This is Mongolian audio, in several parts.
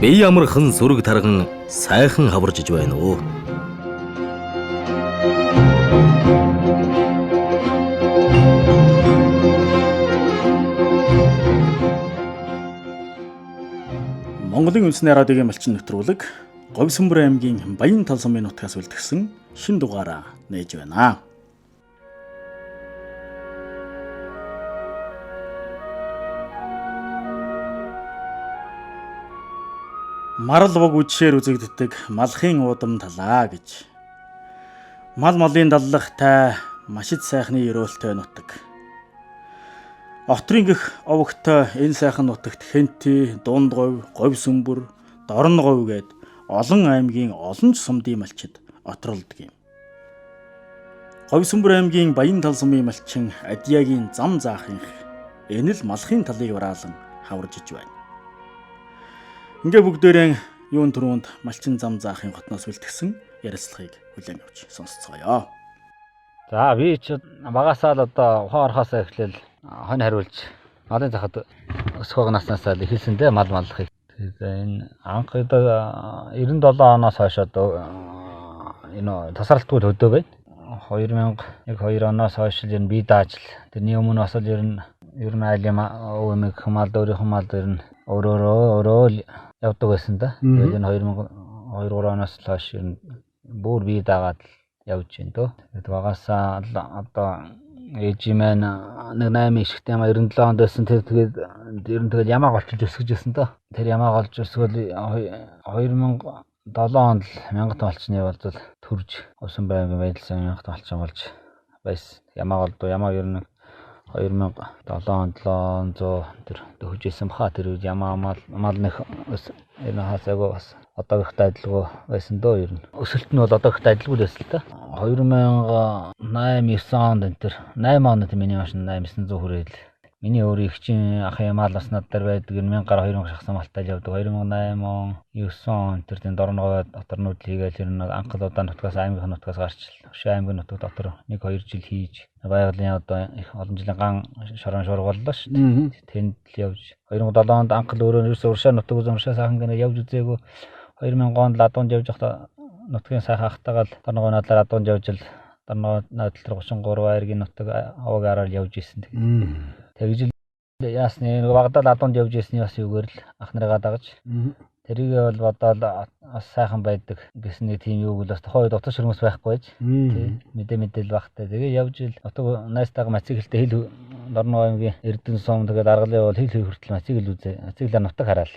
бие амархан сүрэг тарган сайхан хаваржиж байна уу? Монголын үндэсний радиогийн малчин нэвтрүүлэг Говьсөнбөр аймгийн Баян тал сумын нутгаас үлдгэсэн шин дугаараа нээж байна. Марал бог үдшээр үзэгддэг малхын уудам талаа гэж. Мал малын даллахтай машид сайхны өрөөлтэй нутаг. Отрын гих овогтой энэ сайхан нутагт Хэнти, Дундговь, Говьсөнбөр, Дорноговь гээд олон аймгийн олон ч сумдын малчид отролдог юм. Говьсөнбөр аймгийн Баян тал сумын малчин Адиягийн зам заахынх энэ л малхын талыг ураалan хаваржиж байна. Ингээ бүгдээрээ юун түрүүнд малчин зам заахын хотноос үлдгэсэн ярилцлагыг хүлээн авч сонсцгоё. За би ч багасаа л одоо ухаан орохоос эхлээл хонь хариулж малын захад өсгөөг наснасаа л эхэлсэн дээ мал маллахыг. Тэгээд энэ анх одоо 97 оноос хойш одоо энэ тасралтгүй хөдөө байна. 2002 оноос хойш л энэ бие даажл. Тэрний өмнө бас л ер нь айлын өвмэг хумаалд өөрийнх нь малд ер нь өөрөө явдаг байсан да. Тэгээд энэ 2002 оноос л хойш ер нь бүр бие даагаад явж байна дөө. Тэгээд багасаа одоо ээж маань нэг 8 ишгт ямаа 97 онд байсан. Тэгээд ер нь тэгээд ямаа голчилж өсгөж байсан дөө. Тэр ямаа голж өсгөл 2007 онд л мянгат малчны болзол төрж Говьсөнбөр аймгийн Баялсан мянгат малчин болж байсан. Ямаа голдоо ямаа ер нь 2007 онд 700 тэр хөгжсэн баха. Тэр үед ямаа мал нэг энэ хасаагүй бас одоогийнхтай адилгүй байсан дөө ер нь. Өсөлт нь бол одоогийнхтай адилгүй байсан л та. 2008 9 онд энэ тэр 8 онод миний машин 8900 хүрээл. Миний өөр их чинь ахын мал бас над дээр байдаг. 1000 гаруй 2000 шахсан малтай л явдаг. 2008 он 9 он тэр тийм Дорноговь доторнууд хийгээл ер нь анхал удаа нутгаас аймгийн нутгаас гарч Өшөө аймгийн нутаг дотор 1-2 жил хийж байгалийн одоо их олон жилийн ган шорон шургууллаа шүү дээ. Тэнд л явж 2007 онд анхал өөрөө ерөөсөө уршаа нутаг уршаа сайхан гэнэ явж үзээгүй. 2000 онд ладуунд явж байхдаа нутгийн сайхан ахтагаал Дорноговь надлаар ладуунд явж л Дорноговь надлаар 33 аймгийн нутаг аваг араар явж исэн. Тэгж л яасны нэг Багдад ладуунд явж ирсний бас юугээр л ах нарыгаа дагаж. Тэрийг бол бодоод бас сайхан байдаг гэсэн нэг тийм юуг л бас тухайн үед утас шөрмөс байхгүй байж. Тий. Мэдээлэл багтай. Тэгээ явж ил утга найстайгаа мацигэлтэй хил Дорноговь аймгийн Эрдэнэ сум тэгээд аргалын бол хил хүртэл мацигэл үзээ. Мациглаа нутаг хараал.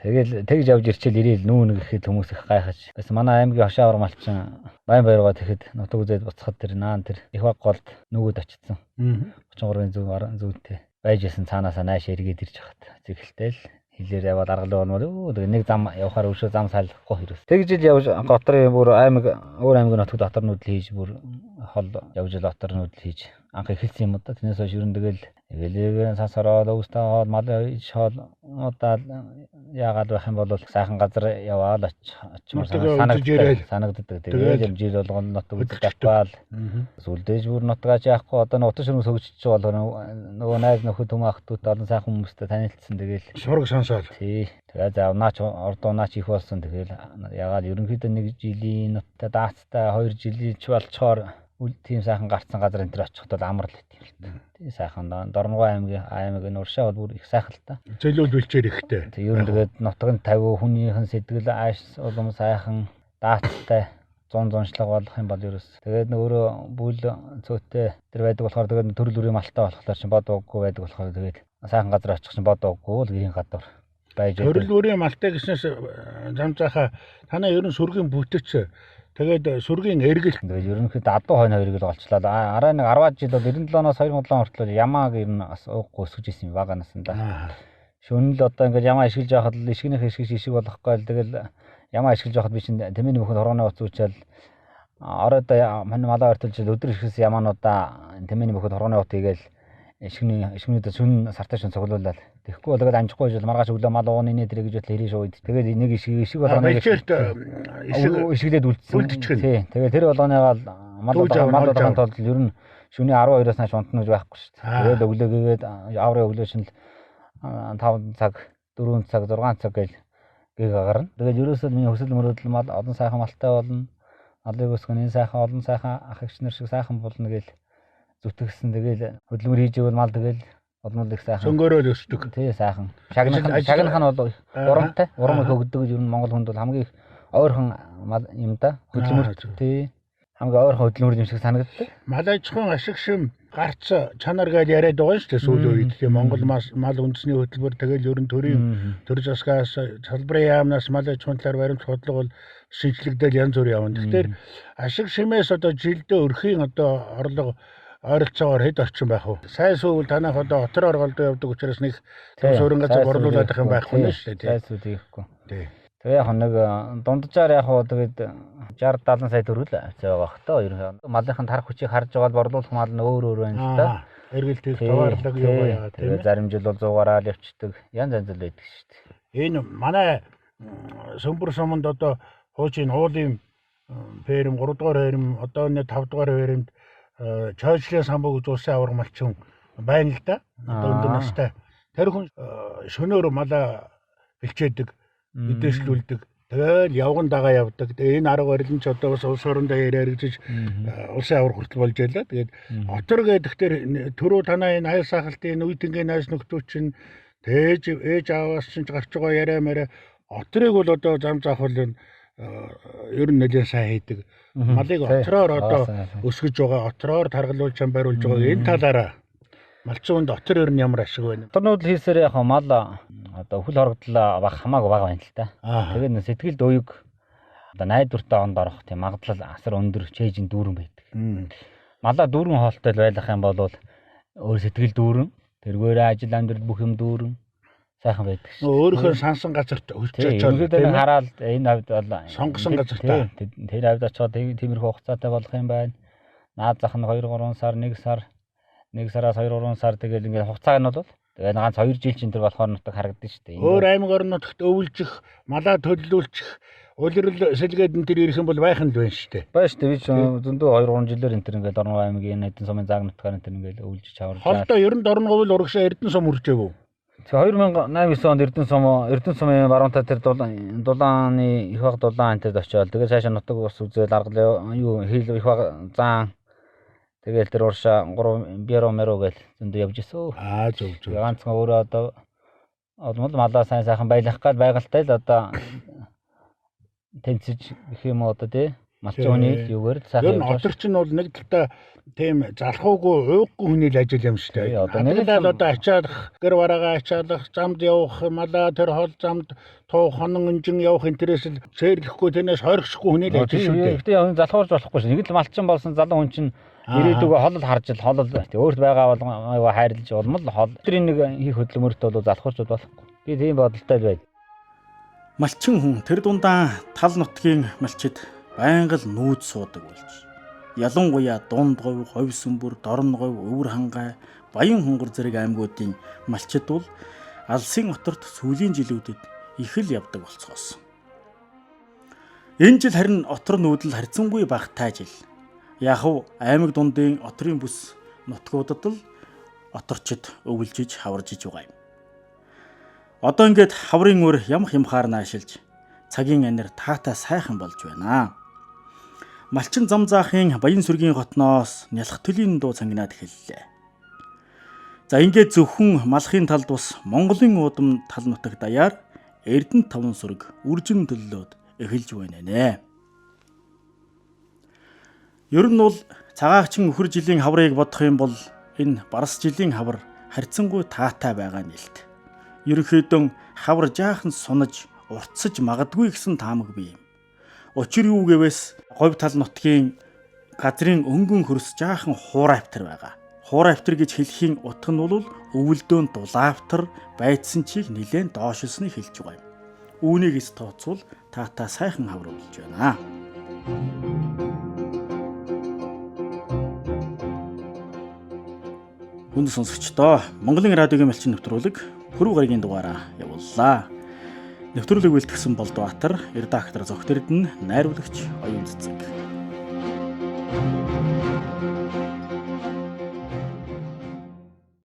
Тэгэл тэгж явж ирчээл ирээл нүүн гэхэд хүмүүс их гайхаж. Бас манай аймгийн хошоо авар малчин Баян баяргаа тэгэхэд нутаг үзээд буцахад тэр наан тэр их баг голд нүгүүд очсон. 33-ын зүүнтэй байжсэн цаанаасаа нааш эргээд ирж хахад зэгэлтэй л хилээр яваад аргалын бол нэг зам явахаар өшөө зам салахгүй хэрэгс. Тэгж ил явж готрын бүр өөр аймгийн нутаг доторнууд л хийж бүр хол явж л доторнууд л хийж анх эхэлсэн юм да. Тэрнээс хойш ерөн тэгэл сансараад өвстэй хоол мал ич хоол удаа яагаад байх юм бол сайхан газар яваал очимоор санагддаг. Тэгээд жил болгоно нутаг үзэж авбаал сүлдээж бүр нутгаач яахгүй одоо нэг утас шөрмөс хөгжиж байгаа нөгөө найз нөхөд хүмүүс ахтууд олон сайхан хүмүүстэй танилцсан. Тэгэл шураг сонсоод. Тий. Тэгээд наач ордонаач их болсон. Тэгэл яагаад ерөнхийдөө нэг жилийн нуттай даацтай 2 жилийн ч болцохоор тийм сайхан гарцсан газар энэ төр очиход бол амар л хэв юм л та. Тийм сайхан Дорноговь аймгийн уршаа бол бүр их сайхан л та. Зөлөөл бэлчээр ихтэй. Тэг ер нь тэгээд нутгийн 50 хүнийхэн сэтгэл ааш улам сайхан даацтай 100 зончлог болох юм бол ерөөс. Тэгээд өөрөө бүл цөөтэй тэр байдаг болохоор тэгээд төрөл бүрийн малтай болохоор чинь бод ууггүй байдаг болохоор тэгээд сайхан газар очих чинь бод ууггүй л гэрийн гадуур байж. Төрөл бүрийн малтай гэснээс зам заахаа танаа ер нь сүргийн бүтэц. Тэгээд сүргийн эргэл. Тэгээд ерөнхийдөө адуу хойно эргэл болчлаа. Араа нэг 10 жил бол 97-оос 2007 хүртэл ямааг ер нь бас ууггүй өсгөж исэн юм баганаас нь да. Шөнө л одоо ингээд ямаа ишгэлж явахад л ишгнийх ишиг болохгүй л тэгэл ямаа ишгэлж явахад би чинь тэмээний мөхөд хорооны уц үүчээл оройдоо манай малаа ортолж өдөр ишгэсэн ямаануудаа тэмээний мөхөд хорооны уц хийгээл ишгнүүдээ шөнө сартаа шөнө цуглуулаад тэгэхгүй бол тэгээд амжихгүй жил маргааш өглөө мал ууны нэ тэрэг гэж хэлээ шууд. Тэгээд нэг ишиг болгоно ишгэлээд үлдсэн. Тий. Тэгээд тэр болгоныгаа мал болгоно тул ер нь шөнийн 12-оос нааш унтнаж байхгүй шүү дээ. Тэгээд өглөөгээд аврын өглөө шин 5 цаг 4 цаг 6 цаг гэл гийг гарна. Тэгээд ерөөсөө миний хүсэл мөрөөдөл мал олон сайхан малтай болно. Малыг өсгөн энэ сайхан олон сайхан ах эгч нар шиг сайхан болно гэж зүтгэсэн. Тэгээд хөдөлмөр хийж ивэл мал тэгээд олон их сайхан. Сөнгөөрөө өсдөг. Тий сайхан. Шагнах нь бол урамтай. Урам их өгдөг гэж ер нь Монгол хүнд бол хамгийн их ойрхон юм да. Хөдөлмөр тий хамгийн ойрхон хөдөлмөр юм шиг санагддаг. Мал аж ахуйн ашиг шим гарц чанар гэж яриад байгаа шүү дээ сүүлийн үед. Тэгээ Монгол мал үндэсний хөтөлбөр тэгэл ерөн төр засгаас салбарын яамнаас мал аж ахуйн талаар баримт бодлого бол шинжлэгдэл янз бүр явна. Тэгэхээр ашиг шимээс одоо жилдээ өрхийн одоо орлого ойролцоогоор хэд орчим байх вэ? Сайн сүүл танах одоо отор орголдоо явдаг учраас нэг суурин газар борлуулах юм байхгүй нэ шүү дээ. Сайн сүүл хийхгүй. Тий. Тэгээ яг нэг дунджаар яг хоо тэгээд 60-70 сая төгрөг л авцаа байгаа хта ерөнхийдөө малынхын тарах хүчийг харж байгаа борлуулах мал нь өөр байна л да. Эргэлтээс товаарлаг юу яа тийм. Зарим жил бол 100-аараа л явчихдаг. Янз янз л байдаг шүү дээ. Энэ манай Сөмбөр суманд одоо хуучин уулын ферм 3 дугаар ферм одоо нэг 5 дугаар фермд чойчлын самбог зулсын авраг малчин байна л да. Одоо өндөр настай. Тэр хүн шөнөөр малаа бэлчээдэг, мэдээшлүүлдэг. Тэгэл явган дагаа явдаг. Тэгээ энэ арга барил нь ч одоо бас улс орондоо яригдж улсын авраг хүртэл болж байлаа. Тэгээд отор гэдэгтэр түрүү танаа энэ хаяс сахалтын үе тэнгийн найз нөхдөд чинь тээж ээж аваас чинь гарч байгаа яриа мэрэ отрыг бол одоо зам заах бол ер нь нэлээд сайн хийдэг. Малыг отроор одоо өсгөж байгаа, отроор таргалуулж бариулж байгаа энэ талаараа малчин хүнд отор ер нь ямар ашиг байна? Оторнууд хийсээр яг мал одоо хөл хорогдлоо баг хамаагүй бага байна л да. Тэгээд сэтгэлд уяг одоо найдвартай онд орох тийм магадлал асар өндөр чэйжин дүүрэн байдаг. Малаа дүүрэн хоолтой байлах юм бол өөр сэтгэл дүүрэн, тэргээрээ ажил амьдрал бүх юм дүүрэн сайхан байдаг. Өөрийнхөө сансан газарт хөлж очоод тийм хараад энэ хавьд бол сонгосон газартаа тэр хавьд очоод тиймэрхүү хугацаатай болох юм байна. Наад зах нь 2-3 сар, 1 сараас 2-3 сар тэгэл ингээд хугацааг нь бол тэгээд ганц 2 жил чинь тэр болохоор нутаг харагдаж штэ. Өөр аймаг орнуудад өвлжих, малаа төлөвлүүлчих, улирал сэлгээд энэ төр ирэх юм бол байх нь л байна штэ. Байна штэ. Би ч зөндөө 2-3 жилээр энэ төр ингээд Дорнов аймгийн Эрдэнэ сумын зааг нутгаар энэ төр ингээд өвлж чаварж. Холдоо 90 л урагшаа Эрдэнэ сум үржээв. Тэгээ 2008 онд Эрдэнэ сумын баруунтай тэр дулааны их баг дулаан энтерд очиод тэгээ цаашаа нутаг ус үзэл аргалын юу хил их баг зан тэгэл тэр уршаа 3 бяро меро гэл зөндөө явж ирсэн. Зөв. Ганцхан өөрөө одоо олмол малаа сайн сайхан байлгах гал байгальтай л одоо тэнцэж гэх юм одоо тий малчин хүний юугаар сайхан явж. Отор чинь бол нэг талаа тийм залхуугүй ууггүй хүний л ажил юм шүү дээ. Одоо нэг л одоо ачаалах, гэр бараагаа ачаалах, замд явах, малаа тэр хол замд туу хонон инжин явах интерес л цээрлэхгүй тэрнээс хоригшгүй хүний л ажил шүү дээ. Гэтэ яг залхуурж болохгүй шүү. Нэг л малчин болсон залуу хүн чинь ирээдүгөө холол харж л холол өөрт байгаа бол хайрлаж улмал хол. Тэрийн нэг хийх хөдөлмөрт бол залхуурч болохгүй. Би тийм бодолтой л байд. Малчин хүн тэр дундаа тал нутгийн малчид байнга л нүүд суудаг болж. Ялангуяа Дунд говь, Ховь Сүмбэр, Дорн говь, Өвөр хангай, Баян хонгор зэрэг аймагуудын малчид бол Алсын оторт сүүлийн жилүүдэд их л явдаг болцгоос. Энэ жил харин отор нүүдэл харьцангуй багтай жил. Яхав аймаг дундын отрын бүс нутгуудад л оторчид өвлжиж хаваржиж байгаа юм. Одоо ингээд хаврын өр ямх ямхаар наашилж цагийн анир таатай сайхан болж байна. Малчин зам заахын Баян сүргийн хотноос нялх төлийн дуу цангинаад эхэллээ. За ингээд зөвхөн малхын талд бас Монголын удам тал нутаг даяар Эрдэнэ таван сүрэг үржин төллөөд эхэлж байна нэ. Ер нь бол цагаагчин өхөр жилийн хаврыг бодох юм бол энэ барс жилийн хавар харьцангуй таатай байгаа нэлт. Ерөнхийдөө хавар жаахан сунаж уртсаж магадгүй гэсэн таамаг бий юм. Учир юу гэвээс говь тал нутгийн газрын өнгөн хөрс жаахан хуурайвтар байгаа. Хуурайвтар гэж хэлэхийн утга нь бол өвөлдөөн дулаавтар байдсан чиг нэлээд доошилсныг хэлж байгаа юм. Үүнийг эс тооцвол таатай сайхан хавар болж байна. Хүнд сонсогчдоо Монголын радиогийн малчин нэвтрүүлэг пүрэв гарагийн дугаараа явууллаа. Нэвтрүүлэг бэлтгэсэн Болдбаатар, редактор Зөгтөрдөн, найруулагч Оюун Цэцэг.